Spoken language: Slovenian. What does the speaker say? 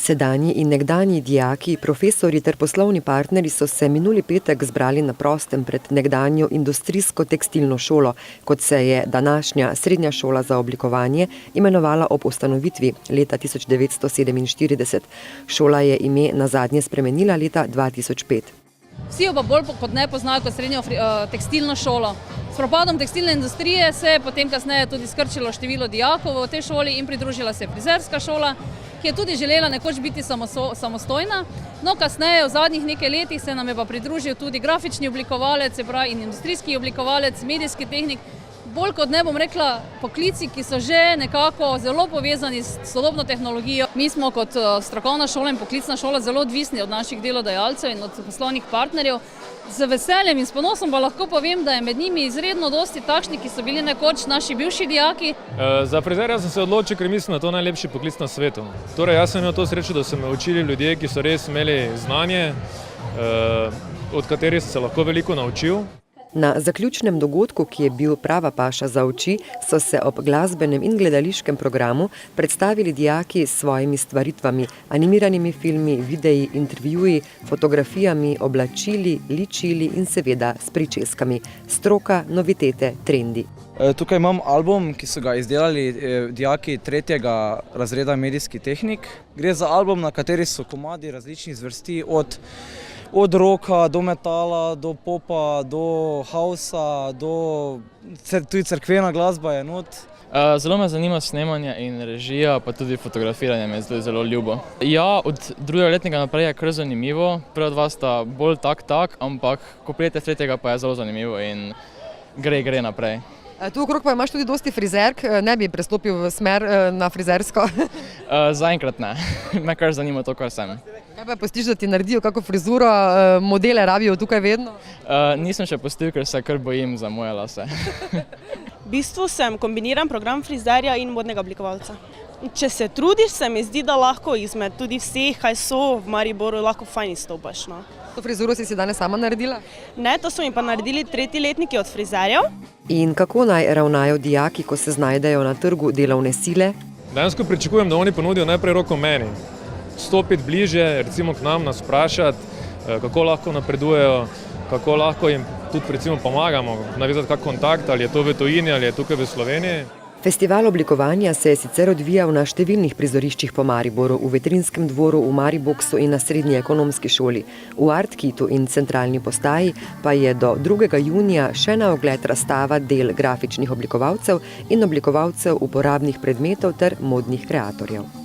Sedanji in nekdanji dijaki, profesorji ter poslovni partnerji so se minuli petek zbrali na prostem pred nekdanjo industrijsko tekstilno šolo, kot se je današnja Srednja šola za oblikovanje imenovala ob ustanovitvi leta 1947. Šola je ime nazadnje spremenila leta 2005. Vsi jo pa bolj kot ne poznajo kot srednjo tekstilno šolo. S propadom tekstilne industrije se je potem kasneje tudi skrčilo število dijakov v tej šoli in pridružila se frizerska šola, ki je tudi želela nekoč biti samostojna. No, kasneje, v zadnjih nekaj letih se nam je pa pridružil tudi grafični oblikovalec, se pravi in industrijski oblikovalec, medijski tehnik. Bolj kot ne bom rekla poklici, ki so že nekako zelo povezani s sodobno tehnologijo. Mi smo kot strokovna šola in poklicna šola zelo odvisni od naših delodajalcev in od poslovnih partnerjev. Z veseljem in s ponosom pa lahko povem, da je med njimi izredno dosti takšnih, ki so bili nekoč naši bivši dijaki. Za frizerja sem se odločil, ker mislim, da je to najlepši poklic na svetu. Torej, jaz sem imel to srečo, da so me učili ljudje, ki so res imeli znanje, od katerih sem se lahko veliko naučil. Na zaključnem dogodku, ki je bil prava paša za oči, so se ob glasbenem in gledališkem programu predstavili dijaki s svojimi stvaritvami, animiranimi filmi, videi, intervjuji, fotografijami, oblačili, ličili in seveda s pričeskami. Stroka, novitete, trendi. Tukaj imam album, ki so ga izdelali dijaki 3. razreda medijski tehnik. Gre za album, na kateri so komadi različnih zvrsti od rocka do metala, do popa, do hausa, tudi cerkvena glasba je not. Zelo me zanima snemanje in režija, pa tudi fotografiranje me je zelo ljubo. Ja, od 2. letnika naprej je kar zanimivo. Prva dva sta bolj tak, ampak ko prijete 3. pa je zelo zanimivo in gre naprej. Tu okrog pa imaš tudi dosti frizerk, ne bi prestopil v smer na frizersko? Zaenkrat ne, me kar zanima to, kar sem. Kaj pa pustiš, da ti naredijo kako frizuro, modele rabijo tukaj vedno? Nisem še pustil, ker se kar bojim za moje lase. V bistvu sem kombiniran program frizerja in modnega oblikovalca. Če se trudiš, se mi zdi, da lahko izmed tudi vseh, kaj so v Mariboru, lahko fajn izstopaš. No. To frizuro si danes sama naredila? Ne, to so mi pa naredili 3. letniki od frizerjev. In kako naj ravnajo dijaki, ko se znajdejo na trgu delovne sile? Dejansko pričakujem, da oni ponudijo najprej roko meni. Stopiti bliže, recimo k nam, nas vprašati, kako lahko napredujejo, kako lahko jim tudi recimo pomagamo, navezati kak kontakt, ali je to v tujini, ali je tukaj v Sloveniji. Festival oblikovanja se je sicer odvijal na številnih prizoriščih po Mariboru, v Vetrinskem dvoru, v Mariboksu in na Srednji ekonomski šoli. V Art Kitu in Centralni postaji pa je do 2. junija še na ogled razstava del grafičnih oblikovalcev in oblikovalcev uporabnih predmetov ter modnih kreatorjev.